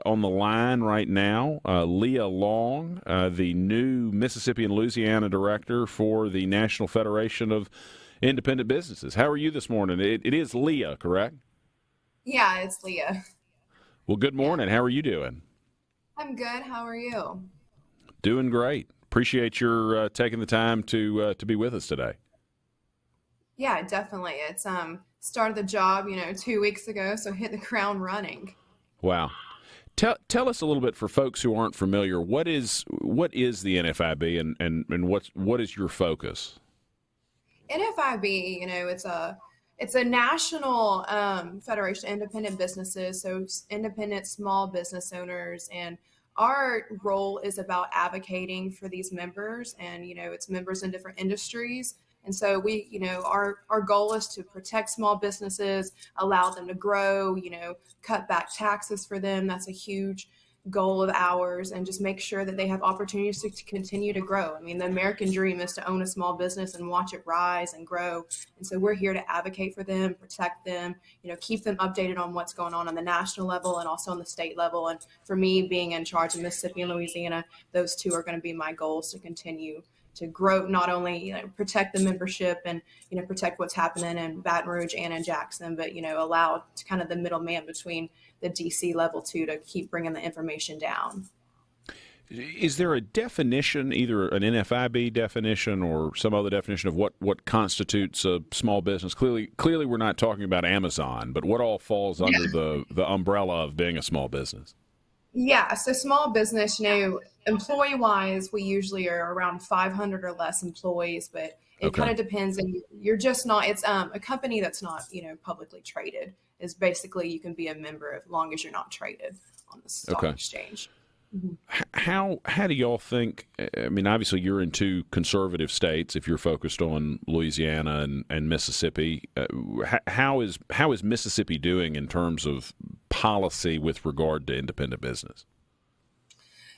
on the line right now Leah Long, the new Mississippi and Louisiana director for the National Federation of Independent Businesses. How are you this morning? It is Leah, correct? Yeah, it's Leah. Well, good morning. How are you doing? I'm good. How are you? Doing great. Appreciate your taking the time to be with us today. Yeah, definitely. It's started the job, 2 weeks ago, so hit the ground running. Wow. Tell us a little bit, for folks who aren't familiar, what is the NFIB and what is your focus? NFIB, it's a national federation of independent businesses, so independent small business owners, and our role is about advocating for these members, and it's members in different industries. And so we, our goal is to protect small businesses, allow them to grow, cut back taxes for them. That's a huge goal of ours, and just make sure that they have opportunities to continue to grow. I mean, the American dream is to own a small business and watch it rise and grow. And so we're here to advocate for them, protect them, keep them updated on what's going on the national level and also on the state level. And for me, being in charge of Mississippi and Louisiana, those two are going to be my goals to continue to grow, not only protect the membership and protect what's happening in Baton Rouge and in Jackson, but allow kind of the middleman between the DC level too to keep bringing the information down. Is there a definition, either an NFIB definition or some other definition of what constitutes a small business? Clearly, we're not talking about Amazon, but what all falls under the umbrella of being a small business? Yeah, so small business, employee-wise, we usually are around 500 or less employees, but it kind of depends. And you're just not, it's a company that's not, publicly traded is basically you can be a member as long as you're not traded on the stock exchange. How do y'all think, I mean, obviously you're in two conservative states if you're focused on Louisiana and Mississippi. How is Mississippi doing in terms of policy with regard to independent business?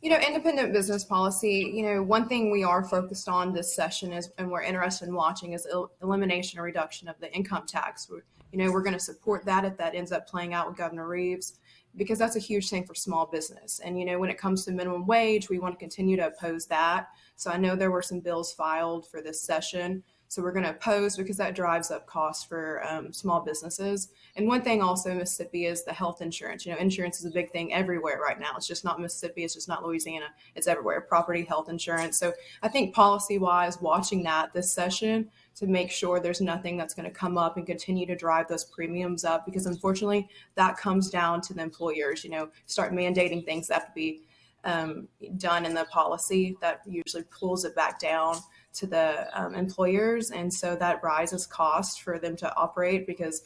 Independent business policy, one thing we are focused on this session is, and we're interested in watching, is elimination or reduction of the income tax. We're going to support that if that ends up playing out with Governor Reeves, because that's a huge thing for small business. And, when it comes to minimum wage, we want to continue to oppose that. So I know there were some bills filed for this session. So we're going to oppose because that drives up costs for small businesses. And one thing also in Mississippi is the health insurance. Insurance is a big thing everywhere right now. It's just not Mississippi. It's just not Louisiana. It's everywhere. Property, health insurance. So I think policy-wise, watching that this session to make sure there's nothing that's going to come up and continue to drive those premiums up, because unfortunately that comes down to the employers, start mandating things that have to be done in the policy that usually pulls it back down to the employers. And so that rises cost for them to operate because,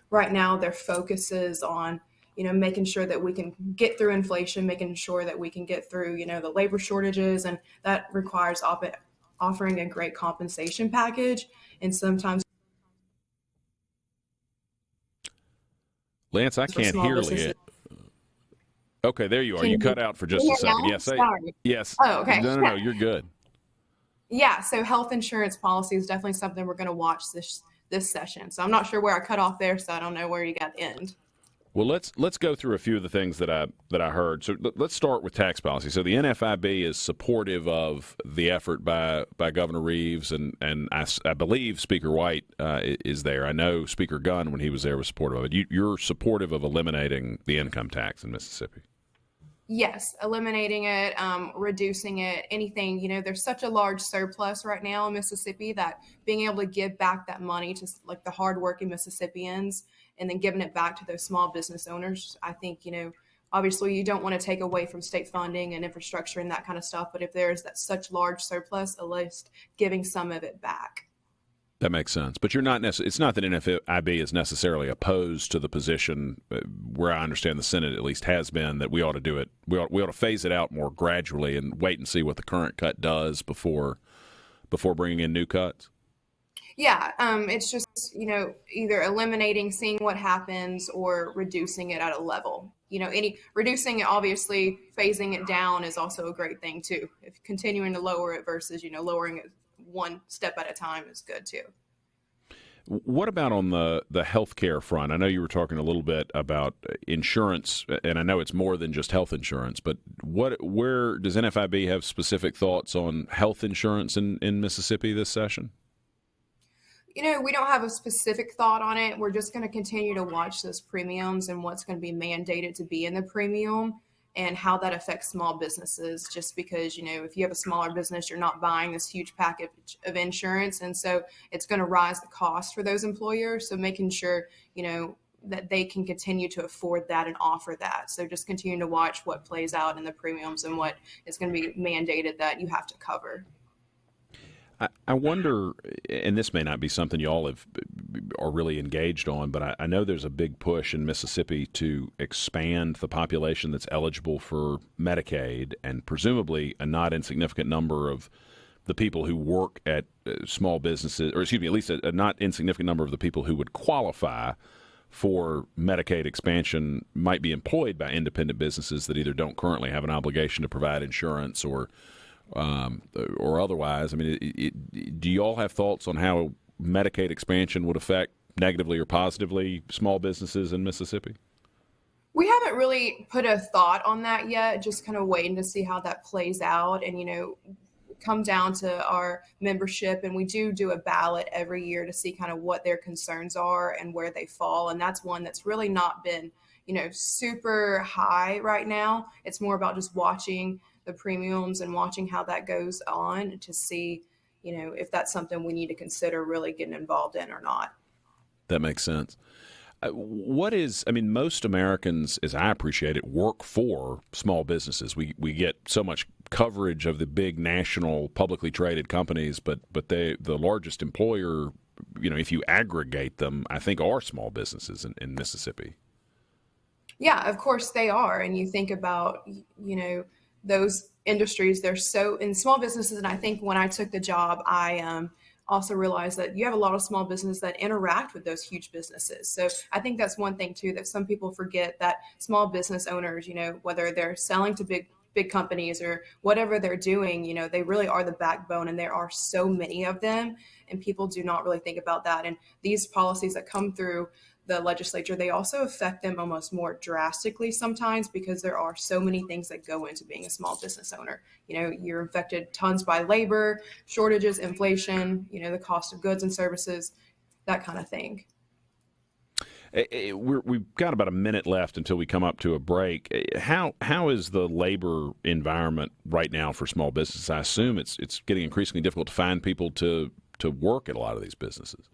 right now their focus is on, making sure that we can get through inflation, making sure that we can get through, the labor shortages, and that requires offering a great compensation package. And sometimes, Lance, I can't hear Leah. Okay, there you are. You cut out for just a second. Yes. Yes. Oh, okay. No, you're good. Yeah. So health insurance policy is definitely something we're going to watch this session. So I'm not sure where I cut off there, so I don't know where you got the end. Well, let's go through a few of the things that I heard. So let's start with tax policy. So the NFIB is supportive of the effort by Governor Reeves, and I believe Speaker White is there. I know Speaker Gunn, when he was there, was supportive of it. You're supportive of eliminating the income tax in Mississippi? Yes, eliminating it, reducing it, anything. There's such a large surplus right now in Mississippi that being able to give back that money to like the hardworking Mississippians and then giving it back to those small business owners, I think, obviously you don't want to take away from state funding and infrastructure and that kind of stuff. But if there's that such large surplus, at least giving some of it back. That makes sense. But you're not it's not that NFIB is necessarily opposed to the position where I understand the Senate at least has been that we ought to do it. We ought to phase it out more gradually and wait and see what the current cut does before bringing in new cuts. Yeah, it's just, either eliminating, seeing what happens, or reducing it at a level. Reducing it, obviously, phasing it down is also a great thing too. If continuing to lower it versus, lowering it one step at a time is good too. What about on the healthcare front? I know you were talking a little bit about insurance, and I know it's more than just health insurance, but where does NFIB have specific thoughts on health insurance in Mississippi this session? We don't have a specific thought on it. We're just going to continue to watch those premiums and what's going to be mandated to be in the premium and how that affects small businesses. Just because, if you have a smaller business, you're not buying this huge package of insurance. And so it's going to rise the cost for those employers. So making sure, that they can continue to afford that and offer that. So just continue to watch what plays out in the premiums and what is going to be mandated that you have to cover. I wonder, and this may not be something you all are really engaged on, but I know there's a big push in Mississippi to expand the population that's eligible for Medicaid, and presumably a not insignificant number of the people who work at small businesses, or excuse me, at least a not insignificant number of the people who would qualify for Medicaid expansion might be employed by independent businesses that either don't currently have an obligation to provide insurance or otherwise. I mean, do you all have thoughts on how Medicaid expansion would affect negatively or positively small businesses in Mississippi? We haven't really put a thought on that yet, just kind of waiting to see how that plays out and, come down to our membership. And we do a ballot every year to see kind of what their concerns are and where they fall. And that's one that's really not been, super high right now. It's more about just watching the premiums and watching how that goes on to see, if that's something we need to consider really getting involved in or not. That makes sense. Most Americans, as I appreciate it, work for small businesses. We get so much coverage of the big national publicly traded companies, but the largest employer, if you aggregate them, I think are small businesses in Mississippi. Yeah, of course they are. And you think about, those industries, they're so in small businesses. And I think when I took the job, I also realized that you have a lot of small businesses that interact with those huge businesses. So I think that's one thing too, that some people forget, that small business owners, whether they're selling to big companies or whatever they're doing, they really are the backbone, and there are so many of them, and people do not really think about that. And these policies that come through the legislature, they also affect them almost more drastically sometimes, because there are so many things that go into being a small business owner. You're affected tons by labor shortages, inflation, the cost of goods and services, that kind of thing. We've got about a minute left until we come up to a break. How is the labor environment right now for small businesses? I assume it's getting increasingly difficult to find people to work at a lot of these businesses.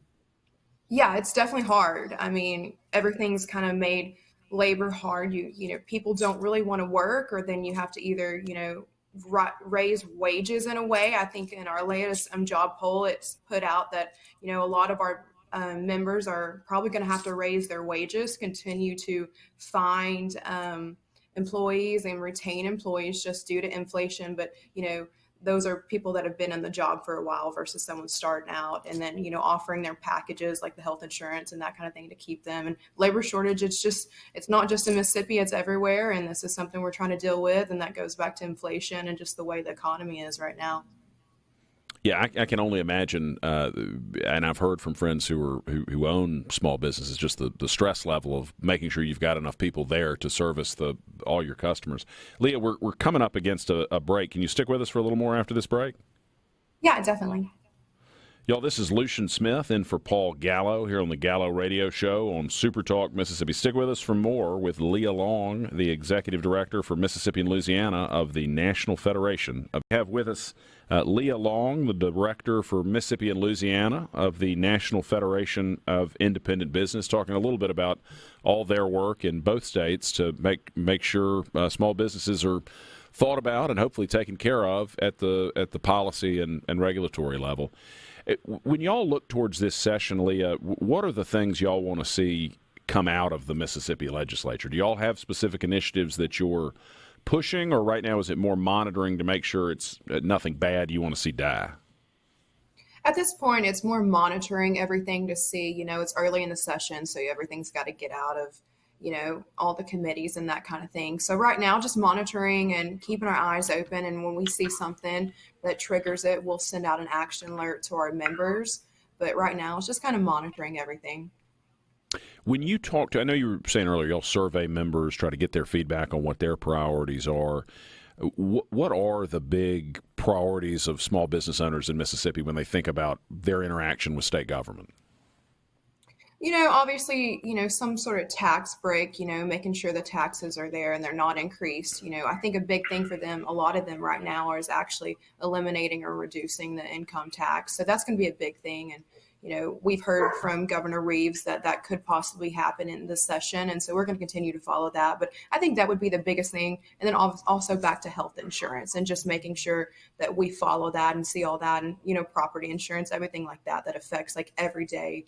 Yeah, it's definitely hard. I mean, everything's kind of made labor hard. People don't really want to work, or then you have to either, raise wages in a way. I think in our latest job poll, it's put out that, a lot of our members are probably going to have to raise their wages, continue to find employees and retain employees just due to inflation. But, those are people that have been in the job for a while versus someone starting out, and then, offering their packages like the health insurance and that kind of thing to keep them. And labor shortage, it's not just in Mississippi, it's everywhere. And this is something we're trying to deal with. And that goes back to inflation and just the way the economy is right now. Yeah, I can only imagine, and I've heard from friends who own small businesses, just the stress level of making sure you've got enough people there to service all your customers. Leah, we're coming up against a break. Can you stick with us for a little more after this break? Yeah, definitely. Y'all, this is Lucian Smith in for Paul Gallo here on the Gallo Radio Show on SuperTalk Mississippi. Stick with us for more with Leah Long, the Executive Director for Mississippi and Louisiana of the National Federation. We have with us Leah Long, the Director for Mississippi and Louisiana of the National Federation of Independent Business, talking a little bit about all their work in both states to make sure small businesses are thought about and hopefully taken care of at the policy and regulatory level. When y'all look towards this session, Leah, what are the things y'all want to see come out of the Mississippi legislature? Do y'all have specific initiatives that you're pushing, or right now is it more monitoring to make sure it's nothing bad you want to see die? At this point, it's more monitoring everything to see, it's early in the session, so everything's got to get out of, all the committees and that kind of thing. So right now, just monitoring and keeping our eyes open. And when we see something that triggers it, we'll send out an action alert to our members. But right now, it's just kind of monitoring everything. When you talk to, I know you were saying earlier, you'll survey members, try to get their feedback on what their priorities are. What are the big priorities of small business owners in Mississippi when they think about their interaction with state government? Obviously, some sort of tax break, making sure the taxes are there and they're not increased. I think a big thing for them, a lot of them right now, is actually eliminating or reducing the income tax. So that's going to be a big thing. And, we've heard from Governor Reeves that could possibly happen in this session. And so we're going to continue to follow that. But I think that would be the biggest thing. And then also back to health insurance and just making sure that we follow that and see all that and, property insurance, everything like that affects like everyday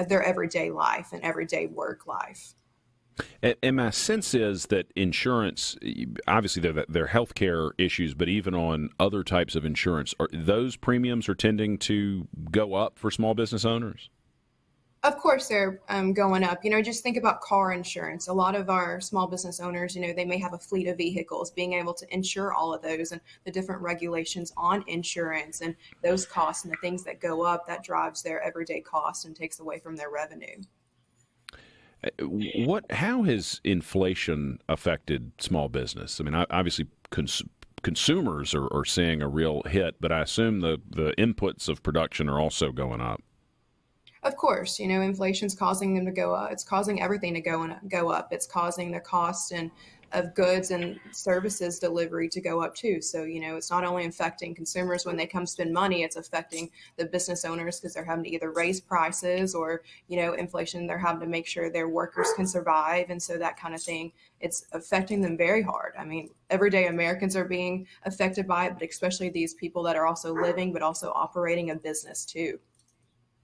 their everyday life and everyday work life. And my sense is that insurance, obviously they're healthcare issues, but even on other types of insurance, those premiums are tending to go up for small business owners? Of course, they're going up. Just think about car insurance. A lot of our small business owners, they may have a fleet of vehicles. Being able to insure all of those and the different regulations on insurance and those costs and the things that go up, that drives their everyday cost and takes away from their revenue. How has inflation affected small business? I mean, obviously consumers are seeing a real hit, but I assume the inputs of production are also going up. Of course, inflation's causing them to go up. It's causing everything to go up. It's causing the cost of goods and services delivery to go up too. So, it's not only affecting consumers when they come spend money, it's affecting the business owners because they're having to either raise prices or, inflation, they're having to make sure their workers can survive. And so that kind of thing, it's affecting them very hard. I mean, everyday Americans are being affected by it, but especially these people that are also living, but also operating a business too.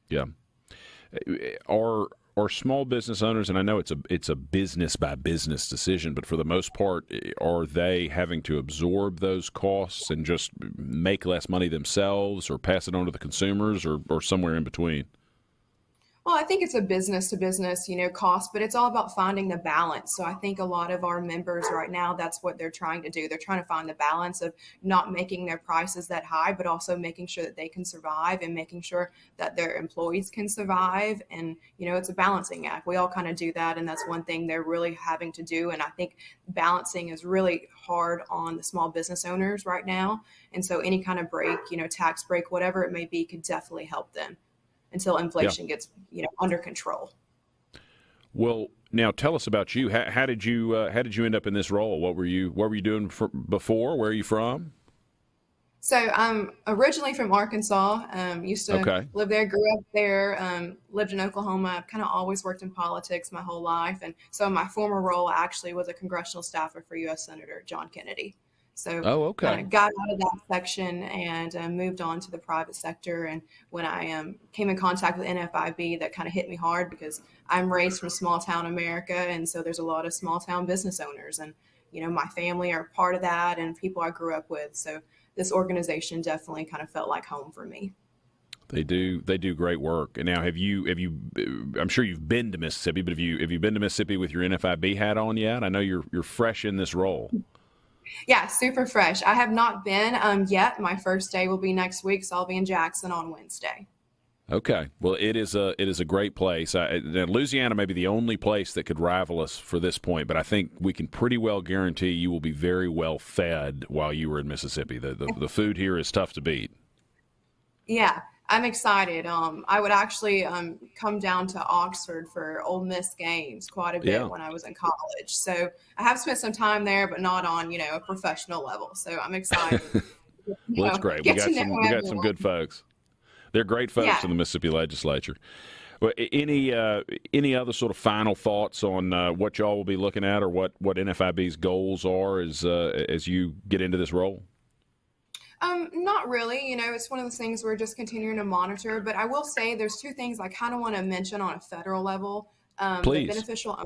Yeah. Are small business owners, and I know it's a business by business decision, but for the most part, are they having to absorb those costs and just make less money themselves, or pass it on to the consumers, or somewhere in between? Well, I think it's a business to business, cost, but it's all about finding the balance. So I think a lot of our members right now, that's what they're trying to do. They're trying to find the balance of not making their prices that high, but also making sure that they can survive and making sure that their employees can survive. And, it's a balancing act. We all kind of do that. And that's one thing they're really having to do. And I think balancing is really hard on the small business owners right now. And so any kind of break, tax break, whatever it may be, could definitely help them until inflation gets, under control. Well, now tell us about you. How did you end up in this role? What were you doing before? Where are you from? So I'm originally from Arkansas. Used to live there, grew up there, lived in Oklahoma. I've kind of always worked in politics my whole life. And so my former role actually was a congressional staffer for U.S. Senator John Kennedy. So kind of got out of that section and moved on to the private sector. And when I came in contact with NFIB, that kind of hit me hard because I'm raised from small town America. And so there's a lot of small town business owners. And, my family are part of that and people I grew up with. So this organization definitely kind of felt like home for me. They do great work. And now have you I'm sure you've been to Mississippi, but have you been to Mississippi with your NFIB hat on yet? I know you're fresh in this role. Yeah, super fresh. I have not been yet. My first day will be next week, so I'll be in Jackson on Wednesday. Okay. Well, it is a great place. Louisiana may be the only place that could rival us for this point, but I think we can pretty well guarantee you will be very well fed while you were in Mississippi. The food here is tough to beat. Yeah, I'm excited. I would actually come down to Oxford for Ole Miss games quite a bit when I was in college. So I have spent some time there, but not on, a professional level. So I'm excited. Well, that's great. We got some good folks. They're great folks in the Mississippi legislature. Well, any other sort of final thoughts on what y'all will be looking at, or what NFIB's goals are as you get into this role? Not really. It's one of those things we're just continuing to monitor. But I will say there's two things I kind of want to mention on a federal level. Please. The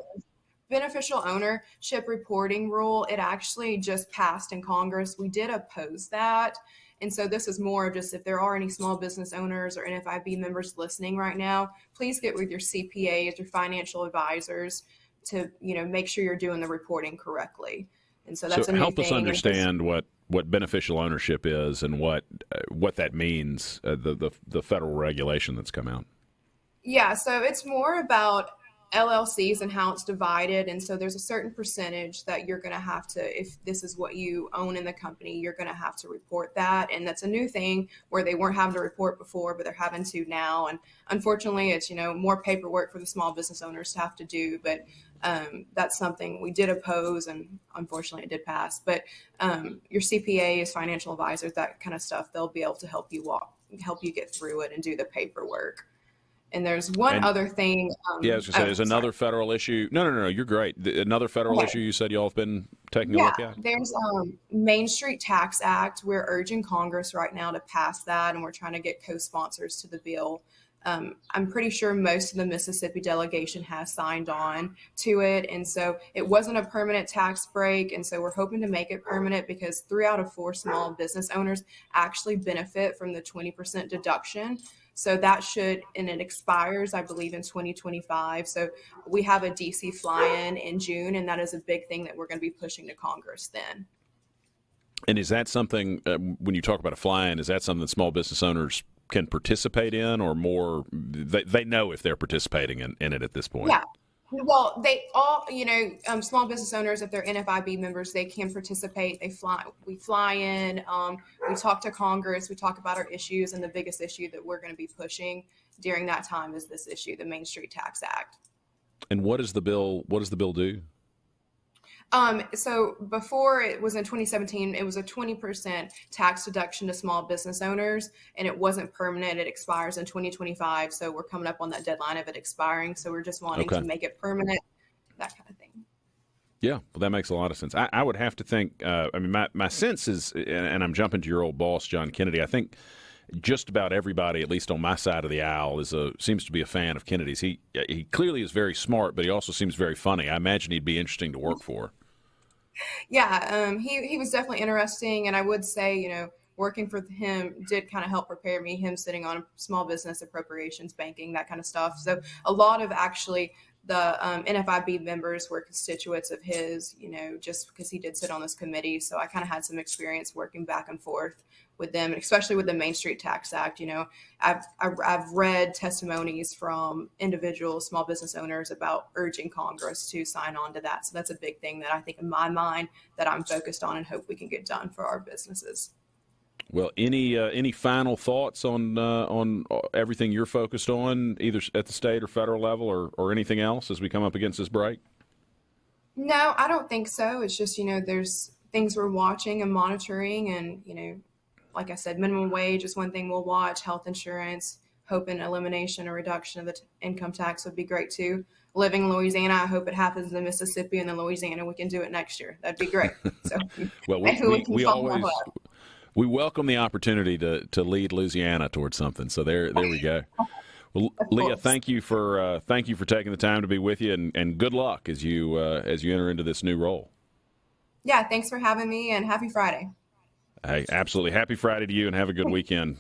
beneficial ownership reporting rule, it actually just passed in Congress. We did oppose that. And so this is more of just if there are any small business owners or NFIB members listening right now, please get with your CPAs, your financial advisors to, make sure you're doing the reporting correctly. And so that's a new help us thing. understand what beneficial ownership is and what that means, the federal regulation that's come out. Yeah, so it's more about LLCs and how it's divided. And so there's a certain percentage that you're going to have to, if this is what you own in the company, you're going to have to report that. And that's a new thing where they weren't having to report before, but they're having to now. And unfortunately, it's, more paperwork for the small business owners to have to do. But that's something we did oppose, and unfortunately it did pass. But your CPAs, financial advisors, that kind of stuff, they'll be able to help you get through it and do the paperwork. And there's one other thing. Yeah, I was going to say, there's another federal issue. No, you're great. Another federal issue you said y'all have been taking a look at? There's Main Street Tax Act. We're urging Congress right now to pass that, and we're trying to get co-sponsors to the bill. I'm pretty sure most of the Mississippi delegation has signed on to it. And so it wasn't a permanent tax break. And so we're hoping to make it permanent because 3 out of 4 small business owners actually benefit from the 20% deduction. So that and it expires, I believe, in 2025. So we have a DC fly-in in June, and that is a big thing that we're going to be pushing to Congress then. And is that something, when you talk about a fly-in, is that something that small business owners can participate in, or more, they know if they're participating in it at this point? Yeah. Well, they all, small business owners, if they're NFIB members, they can participate. We fly in, we talk to Congress, we talk about our issues, and the biggest issue that we're going to be pushing during that time is this issue, the Main Street Tax Act. And what does the bill do? So before, it was in 2017, it was a 20% tax deduction to small business owners, and it wasn't permanent. It expires in 2025. So we're coming up on that deadline of it expiring. So we're just wanting to make it permanent, that kind of thing. Yeah, well, that makes a lot of sense. I would have to think, my sense is, and I'm jumping to your old boss, John Kennedy, I think just about everybody, at least on my side of the aisle, seems to be a fan of Kennedy's. He clearly is very smart, but he also seems very funny. I imagine he'd be interesting to work for. Yeah, he was definitely interesting, and I would say, working for him did kind of help prepare me, him sitting on small business appropriations, banking, that kind of stuff. So a lot of actually the NFIB members were constituents of his, just because he did sit on this committee. So I kind of had some experience working back and forth with them, and especially with the Main Street Tax Act. I've read testimonies from individual small business owners about urging Congress to sign on to that. So that's a big thing that I think in my mind that I'm focused on and hope we can get done for our businesses. Well, any final thoughts on everything you're focused on, either at the state or federal level, or anything else as we come up against this break? No, I don't think so. It's just, there's things we're watching and monitoring, and, like I said, minimum wage is one thing we'll watch, health insurance, hoping elimination or reduction of the income tax would be great too. Living in Louisiana, I hope it happens in Mississippi, and in Louisiana we can do it next year. That'd be great. So well, we welcome the opportunity to lead Louisiana towards something. So there we go. Well, Leah, thank you for taking the time to be with you, and good luck as you enter into this new role. Yeah, thanks for having me, and happy Friday. Hey, absolutely. Happy Friday to you, and have a good weekend.